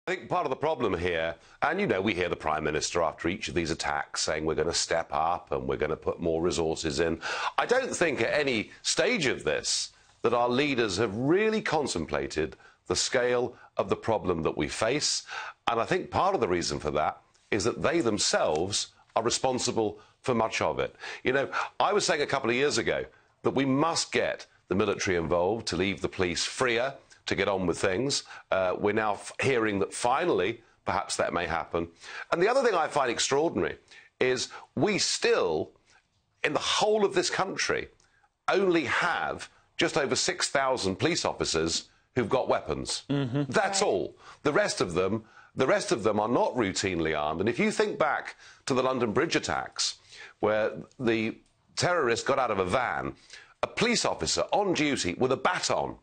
I think part of the problem here, and we hear the Prime Minister after each of these attacks saying we're going to step up and we're going to put more resources in. I don't think at any stage of this that our leaders have really contemplated the scale of the problem that we face. And I think part of the reason for that is that they themselves are responsible for much of it. I was saying a couple of years ago that we must get the military involved to leave the police freer to get on with things. We're now hearing that finally, perhaps that may happen. And the other thing I find extraordinary is we still, in the whole of this country, only have just over 6,000 police officers who've got weapons. That's all. The rest of them are not routinely armed. And if you think back to the London Bridge attacks, where the terrorists got out of a van, a police officer on duty with a baton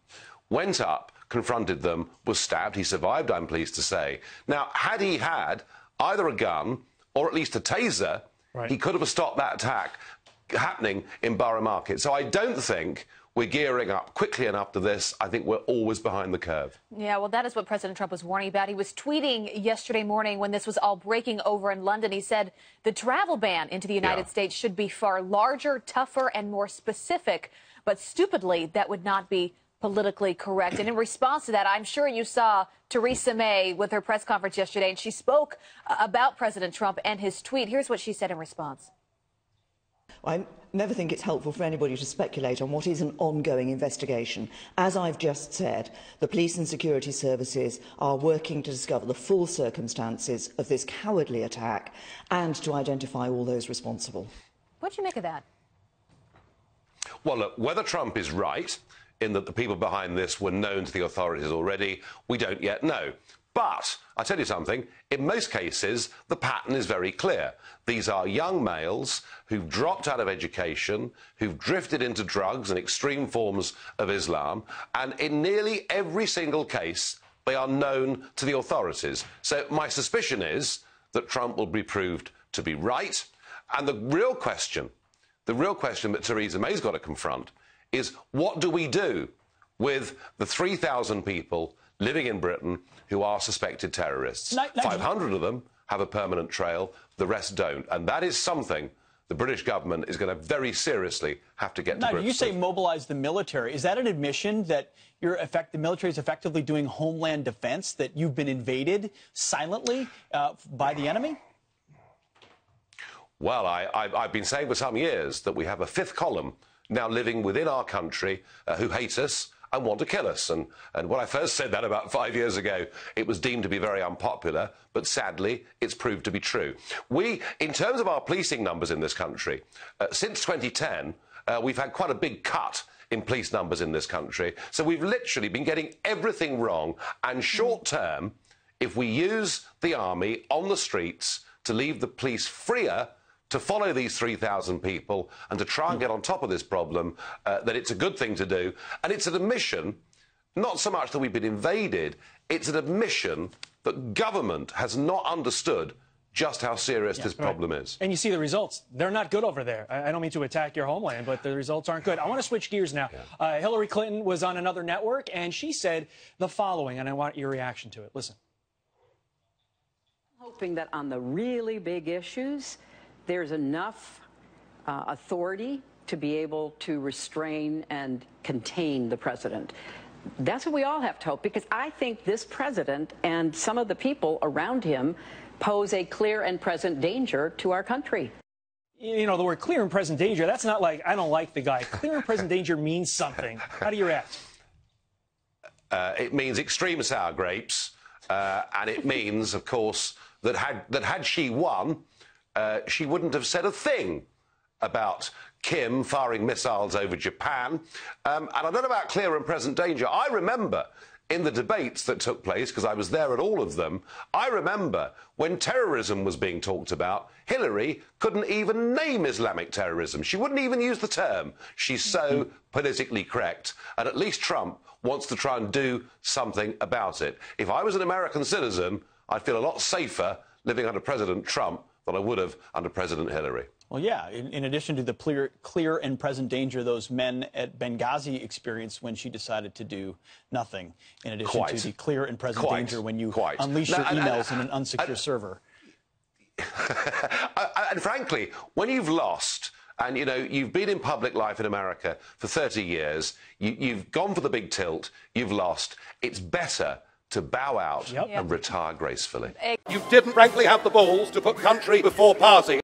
went up, confronted them, was stabbed. He survived, I'm pleased to say. Now, had he had either a gun or at least a taser, he could have stopped that attack happening in Borough Market. So I don't think we're gearing up quickly enough to this. I think we're always behind the curve. Yeah, well, that is what President Trump was warning about. He was tweeting yesterday morning when this was all breaking over in London. He said the travel ban into the United States should be far larger, tougher, and more specific. But stupidly, that would not be politically correct. And in response to that, I'm sure you saw Theresa May with her press conference yesterday, and she spoke about President Trump and his tweet. Here's what she said in response. I never think it's helpful for anybody to speculate on what is an ongoing investigation. As I've just said, the police and security services are working to discover the full circumstances of this cowardly attack and to identify all those responsible. What do you make of that? Well, look, whether Trump is right in that the people behind this were known to the authorities already, we don't yet know. But I tell you something, in most cases, the pattern is very clear. These are young males who've dropped out of education, who've drifted into drugs and extreme forms of Islam, and in nearly every single case, they are known to the authorities. So my suspicion is that Trump will be proved to be right. And the real question that Theresa May's got to confront is, what do we do with the 3,000 people living in Britain who are suspected terrorists? 500 of them have a permanent trail, the rest don't. And that is something the British government is going to very seriously have to get to grips with. You say mobilize the military. Is that an admission that the military is effectively doing homeland defense, that you've been invaded silently by the enemy? Well, I've been saying for some years that we have a fifth column now living within our country who hate us and want to kill us. And when I first said that about 5 years ago, it was deemed to be very unpopular, but sadly, it's proved to be true. In terms of our policing numbers in this country, since 2010, we've had quite a big cut in police numbers in this country. So we've literally been getting everything wrong. And short term, if we use the army on the streets to leave the police freer to follow these 3,000 people and to try and get on top of this problem, that it's a good thing to do. And it's an admission, not so much that we've been invaded, it's an admission that government has not understood just how serious this problem is. And you see the results. They're not good over there. I don't mean to attack your homeland, but the results aren't good. I want to switch gears now. Hillary Clinton was on another network, and she said the following, and I want your reaction to it. Listen. Hoping that on the really big issues, there's enough authority to be able to restrain and contain the president. That's what we all have to hope, because I think this president and some of the people around him pose a clear and present danger to our country. You know, the word clear and present danger, that's not like, I don't like the guy. Clear and present danger means something. How do you react? It means extreme sour grapes, and it means, of course, that had she won, she wouldn't have said a thing about Kim firing missiles over Japan. And I don't know about clear and present danger. I remember in the debates that took place, because I was there at all of them, I remember when terrorism was being talked about, Hillary couldn't even name Islamic terrorism. She wouldn't even use the term. She's so politically correct. And at least Trump wants to try and do something about it. If I was an American citizen, I'd feel a lot safer living under President Trump than I would have under President Hillary. Well, yeah, in addition to the clear and present danger those men at Benghazi experienced when she decided to do nothing, in addition to the clear and present danger when you unleash your emails in an unsecure server. And frankly, when you've lost, and you've been in public life in America for 30 years, you've gone for the big tilt, you've lost, it's better to bow out and retire gracefully. You didn't frankly have the balls to put country before party.